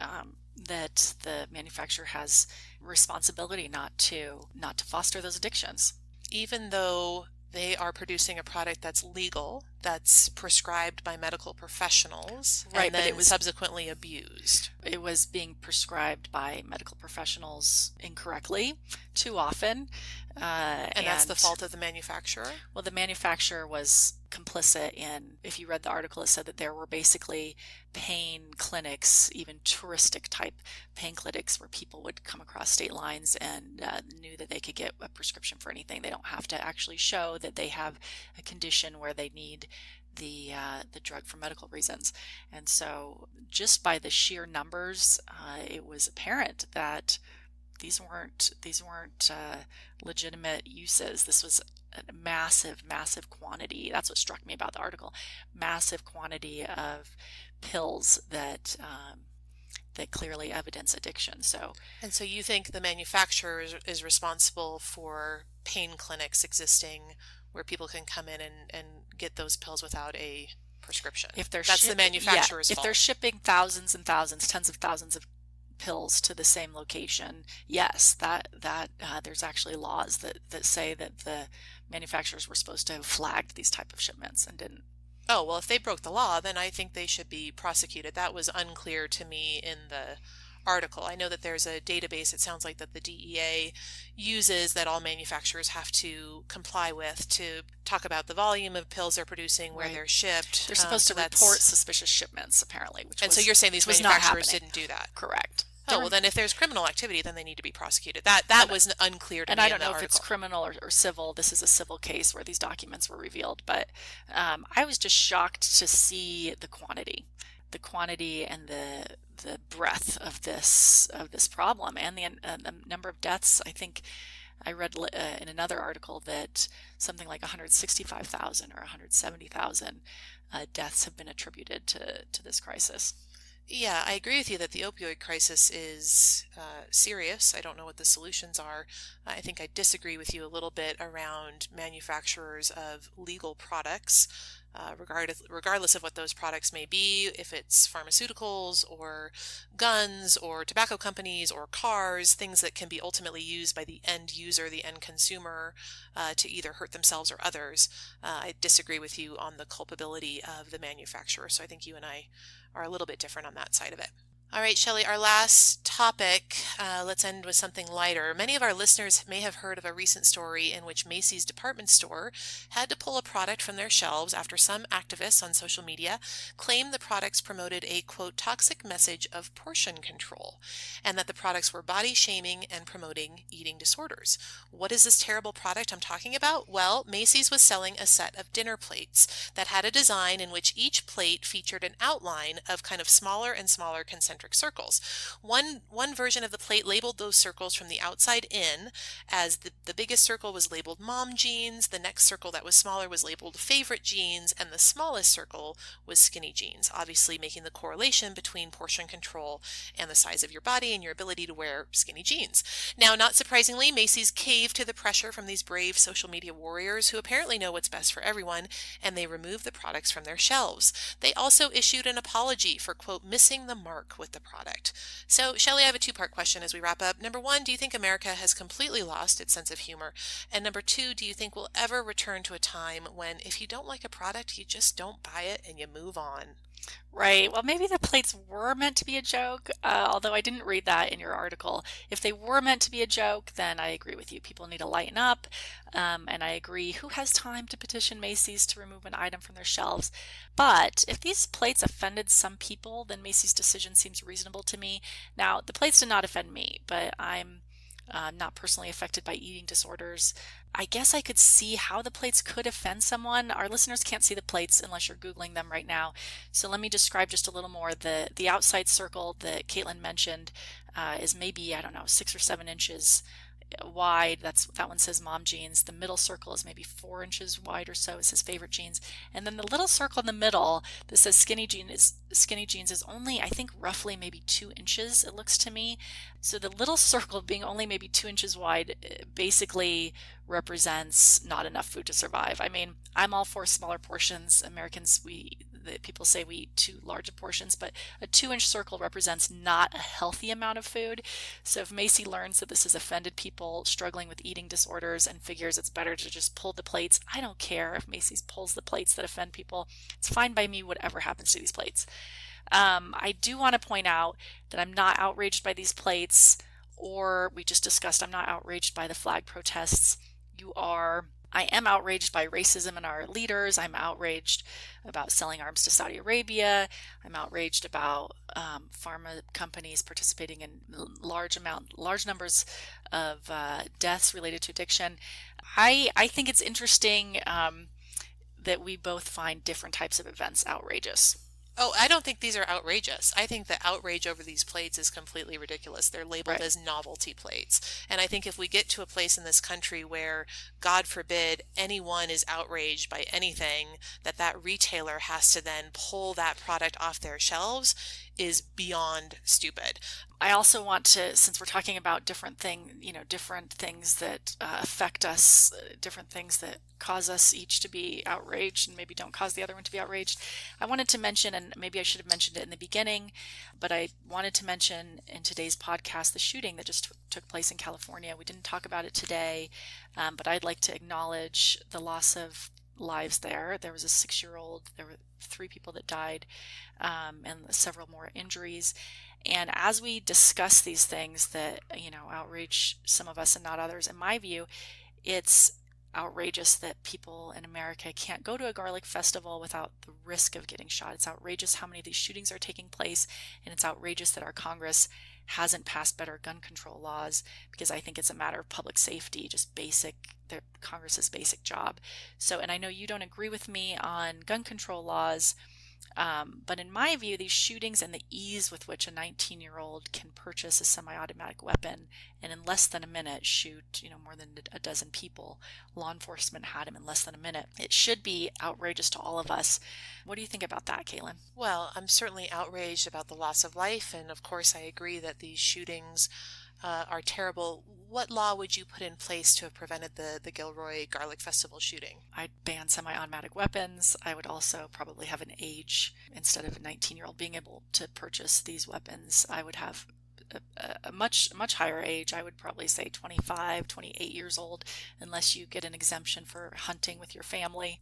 [SPEAKER 2] that the manufacturer has responsibility not to foster those addictions.
[SPEAKER 1] Even though they are producing a product that's legal, that's prescribed by medical professionals,
[SPEAKER 2] Right,
[SPEAKER 1] and
[SPEAKER 2] but
[SPEAKER 1] then
[SPEAKER 2] it was
[SPEAKER 1] subsequently abused.
[SPEAKER 2] it was being prescribed by medical professionals incorrectly too often.
[SPEAKER 1] And that's the fault of the manufacturer?
[SPEAKER 2] Well, the manufacturer was complicit in, if you read the article, it said that there were basically pain clinics, even touristic type pain clinics, where people would come across state lines and knew that they could get a prescription for anything. They don't have to actually show that they have a condition where they need the drug for medical reasons. And so just by the sheer numbers, it was apparent that these weren't legitimate uses. This was a massive quantity. That's what struck me about the article. Massive quantity of pills that clearly evidence addiction.
[SPEAKER 1] And so you think the manufacturer is responsible for pain clinics existing where people can come in and get those pills without a prescription? That's the manufacturer's fault.
[SPEAKER 2] If they're shipping thousands and thousands, tens of thousands of pills to the same location, yes, that there's actually laws that say that the manufacturers were supposed to have flagged these type of shipments and didn't.
[SPEAKER 1] Oh, well, if they broke the law, then I think they should be prosecuted. That was unclear to me in the article. I know that there's a database, it sounds like, that the DEA uses that all manufacturers have to comply with to talk about the volume of pills they're producing, where
[SPEAKER 2] Right.
[SPEAKER 1] they're shipped.
[SPEAKER 2] They're supposed
[SPEAKER 1] So
[SPEAKER 2] to report
[SPEAKER 1] that's,
[SPEAKER 2] suspicious shipments, apparently,
[SPEAKER 1] and so you're saying these
[SPEAKER 2] which was not
[SPEAKER 1] manufacturers
[SPEAKER 2] happening.
[SPEAKER 1] didn't do that.
[SPEAKER 2] Correct.
[SPEAKER 1] Oh, well, then if there's criminal activity, then they need to be prosecuted. That was unclear to
[SPEAKER 2] And
[SPEAKER 1] me
[SPEAKER 2] I
[SPEAKER 1] in
[SPEAKER 2] don't
[SPEAKER 1] the
[SPEAKER 2] know if it's
[SPEAKER 1] article.
[SPEAKER 2] criminal or civil. This is a civil case where these documents were revealed, but I was just shocked to see the quantity and the breadth of this problem, and the number of deaths. I think I read in another article that something like 165,000 or 170,000 deaths have been attributed to this crisis.
[SPEAKER 1] Yeah, I agree with you that the opioid crisis is serious. I don't know what the solutions are. I think I disagree with you a little bit around manufacturers of legal products, regardless of what those products may be, if it's pharmaceuticals or guns or tobacco companies or cars, things that can be ultimately used by the end user, the end consumer, to either hurt themselves or others. I disagree with you on the culpability of the manufacturer. So I think you and I are a little bit different on that side of it. All right, Shelley, our last topic, let's end with something lighter. Many of our listeners may have heard of a recent story in which Macy's department store had to pull a product from their shelves after some activists on social media claimed the products promoted a, quote, toxic message of portion control, and that the products were body shaming and promoting eating disorders. What is this terrible product I'm talking about? Well, Macy's was selling a set of dinner plates that had a design in which each plate featured an outline of kind of smaller and smaller concentric circles. One version of the plate labeled those circles from the outside in, as the biggest circle was labeled mom jeans, the next circle that was smaller was labeled favorite jeans, and the smallest circle was skinny jeans, obviously making the correlation between portion control and the size of your body and your ability to wear skinny jeans. Now, not surprisingly, Macy's caved to the pressure from these brave social media warriors who apparently know what's best for everyone, and they removed the products from their shelves. They also issued an apology for, quote, missing the mark with the product. So, Shelley, I have a two-part question as we wrap up. Number one, do you think America has completely lost its sense of humor? And number two, do you think we'll ever return to a time when if you don't like a product, you just don't buy it and you move on?
[SPEAKER 2] Right. Well, maybe the plates were meant to be a joke, although I didn't read that in your article. If they were meant to be a joke, then I agree with you. People need to lighten up. And I agree. Who has time to petition Macy's to remove an item from their shelves? But if these plates offended some people, then Macy's decision seems reasonable to me. Now, the plates did not offend me, but I'm not personally affected by eating disorders. I guess I could see how the plates could offend someone. Our listeners can't see the plates unless you're Googling them right now. So let me describe just a little more. The outside circle that Caitlin mentioned is maybe, I don't know, 6 or 7 inches wide. That one says mom jeans. The middle circle is maybe 4 inches wide or so. It says favorite jeans. And then the little circle in the middle that says skinny jeans is only, I think, roughly maybe 2 inches, it looks to me. So the little circle being only maybe 2 inches wide basically represents not enough food to survive. I mean, I'm all for smaller portions. Americans, people say we eat too large of portions, but a 2-inch circle represents not a healthy amount of food. So if Macy learns that this has offended people struggling with eating disorders and figures it's better to just pull the plates, I don't care if Macy's pulls the plates that offend people. It's fine by me, whatever happens to these plates. I do want to point out that I'm not outraged by these plates, or we just discussed I'm not outraged by the flag protests. You are. I am outraged by racism in our leaders. I'm outraged about selling arms to Saudi Arabia. I'm outraged about pharma companies participating in large numbers of deaths related to addiction. I think it's interesting that we both find different types of events outrageous.
[SPEAKER 1] Oh, I don't think these are outrageous. I think the outrage over these plates is completely ridiculous. They're labeled
[SPEAKER 2] Right.
[SPEAKER 1] as novelty plates. And I think if we get to a place in this country where, God forbid, anyone is outraged by anything, that retailer has to then pull that product off their shelves is beyond stupid.
[SPEAKER 2] I also want to, since we're talking about different things that affect us, different things that cause us each to be outraged and maybe don't cause the other one to be outraged. I wanted to mention, and maybe I should have mentioned it in the beginning, but I wanted to mention in today's podcast the shooting that just took place in California. We didn't talk about it today, but I'd like to acknowledge the loss of lives there. There was a 6-year-old, there were 3 people that died, and several more injuries. And as we discuss these things that, outrage some of us and not others, in my view, it's outrageous that people in America can't go to a garlic festival without the risk of getting shot. It's outrageous how many of these shootings are taking place, and it's outrageous that our Congress hasn't passed better gun control laws, because I think it's a matter of public safety, just Congress's basic job. So, and I know you don't agree with me on gun control laws, but in my view, these shootings and the ease with which a 19-year-old can purchase a semi-automatic weapon and in less than a minute shoot, more than a dozen people. Law enforcement had him in less than a minute. It should be outrageous to all of us. What do you think about that, Kaylin?
[SPEAKER 1] Well, I'm certainly outraged about the loss of life, and of course I agree that these shootings are terrible. What law would you put in place to have prevented the Gilroy Garlic Festival shooting?
[SPEAKER 2] I'd ban semi-automatic weapons. I would also probably have an age. Instead of a 19-year-old being able to purchase these weapons, I would have a much higher age. I would probably say 25, 28 years old, unless you get an exemption for hunting with your family,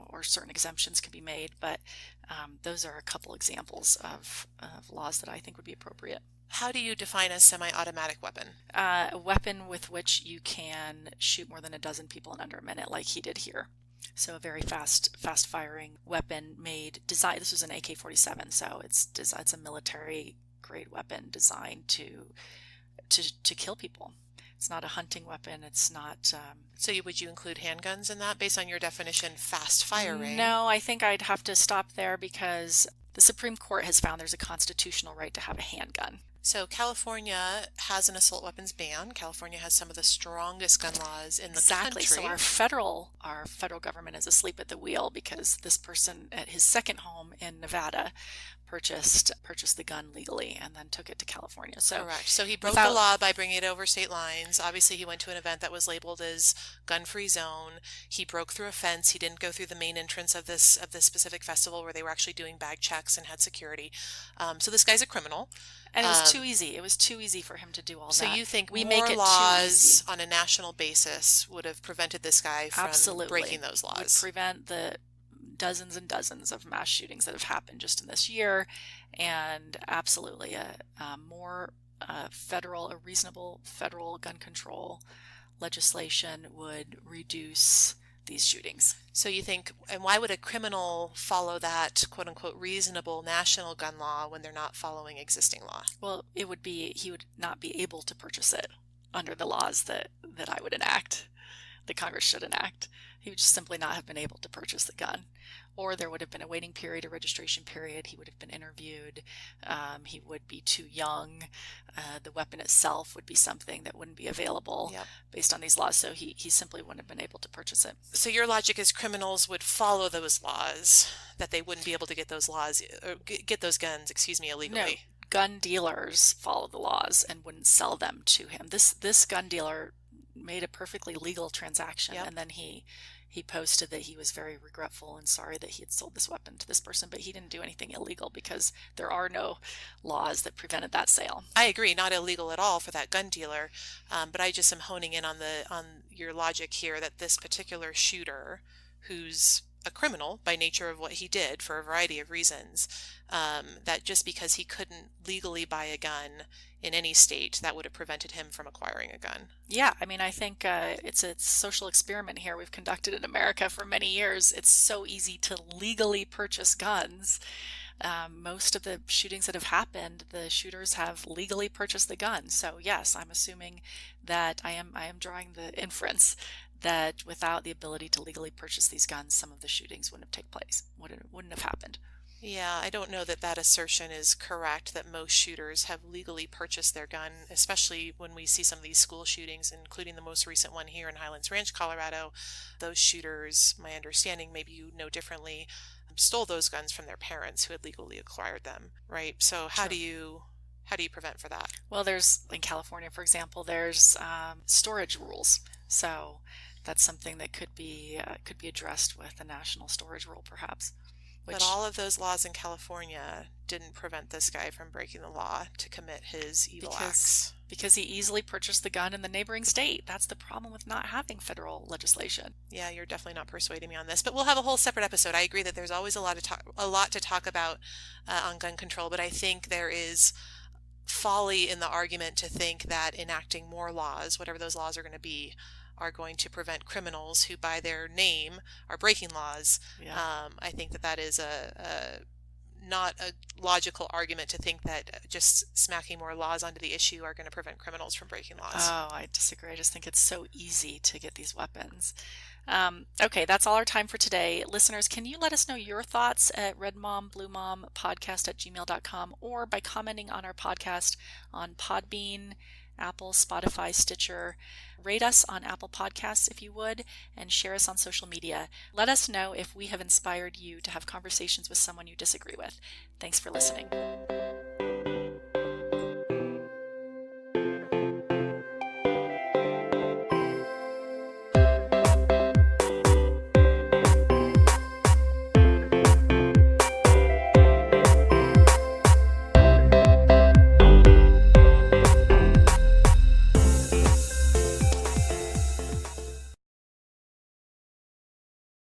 [SPEAKER 2] or certain exemptions can be made. But those are a couple examples of laws that I think would be appropriate.
[SPEAKER 1] How do you define a semi-automatic weapon?
[SPEAKER 2] A weapon with which you can shoot more than a dozen people in under a minute, like he did here. So a very fast-firing weapon designed. This was an AK-47, so it's a military-grade weapon designed to kill people. It's not a hunting weapon. It's not.
[SPEAKER 1] So would you include handguns in that, based on your definition, fast-firing?
[SPEAKER 2] No, I think I'd have to stop there, because the Supreme Court has found there's a constitutional right to have a handgun.
[SPEAKER 1] So California has an assault weapons ban. California has some of the strongest gun laws in the country.
[SPEAKER 2] So our federal government is asleep at the wheel, because this person at his second home in Nevada purchased the gun legally and then took it to California. So
[SPEAKER 1] correct. So he broke the law by bringing it over state lines. Obviously, he went to an event that was labeled as gun-free zone. He broke through a fence. He didn't go through the main entrance of this specific festival, where they were actually doing bag checks and had security. So this guy's a criminal.
[SPEAKER 2] And it was too easy. It was too easy for him to do all that.
[SPEAKER 1] So you think more laws on a national basis would have prevented this guy from breaking those laws?
[SPEAKER 2] Would prevent the dozens and dozens of mass shootings that have happened just in this year, and absolutely a reasonable federal gun control legislation would reduce these shootings.
[SPEAKER 1] So you think, and why would a criminal follow that quote unquote reasonable national gun law when they're not following existing law?
[SPEAKER 2] Well, he would not be able to purchase it under the laws that I would enact, that Congress should enact. He would just simply not have been able to purchase the gun. Or there would have been a waiting period, a registration period. He would have been interviewed. He would be too young. The weapon itself would be something that wouldn't be available based on these laws. So he simply wouldn't have been able to purchase it.
[SPEAKER 1] So your logic is criminals would follow those laws, that they wouldn't be able to get those laws, or get those guns, illegally.
[SPEAKER 2] No. Gun dealers follow the laws and wouldn't sell them to him. This gun dealer made a perfectly legal transaction, and then he posted that he was very regretful and sorry that he had sold this weapon to this person, but he didn't do anything illegal, because there are no laws that prevented that sale.
[SPEAKER 1] I agree, not illegal at all for that gun dealer, but I just am honing in on your logic here that this particular shooter, who's a criminal by nature of what he did for a variety of reasons, that just because he couldn't legally buy a gun in any state, that would have prevented him from acquiring a gun.
[SPEAKER 2] Yeah, I mean, I think it's a social experiment here we've conducted in America for many years. It's so easy to legally purchase guns. Most of the shootings that have happened, the shooters have legally purchased the gun. So yes, I'm assuming that I am drawing the inference that without the ability to legally purchase these guns, some of the shootings wouldn't have taken place, wouldn't have happened.
[SPEAKER 1] Yeah, I don't know that assertion is correct, that most shooters have legally purchased their gun, especially when we see some of these school shootings, including the most recent one here in Highlands Ranch, Colorado. Those shooters, my understanding, maybe you know differently, stole those guns from their parents who had legally acquired them, right? So how do you prevent for that?
[SPEAKER 2] Well, in California, for example, there's storage rules. So that's something that could be addressed with a national storage rule, perhaps.
[SPEAKER 1] But all of those laws in California didn't prevent this guy from breaking the law to commit his evil acts.
[SPEAKER 2] Because he easily purchased the gun in the neighboring state. That's the problem with not having federal legislation.
[SPEAKER 1] Yeah, you're definitely not persuading me on this, but we'll have a whole separate episode. I agree that there's always a lot to talk about on gun control, but I think there is folly in the argument to think that enacting more laws, whatever those laws are going to be, are going to prevent criminals who, by their name, are breaking laws.
[SPEAKER 2] Yeah.
[SPEAKER 1] I think that that is not a logical argument to think that just smacking more laws onto the issue are going to prevent criminals from breaking laws.
[SPEAKER 2] Oh, I disagree. I just think it's so easy to get these weapons. Okay, that's all our time for today. Listeners, can you let us know your thoughts at redmombluemom@gmail.com or by commenting on our podcast on Podbean, Apple, Spotify, Stitcher. Rate us on Apple Podcasts if you would, and share us on social media. Let us know if we have inspired you to have conversations with someone you disagree with. Thanks for listening.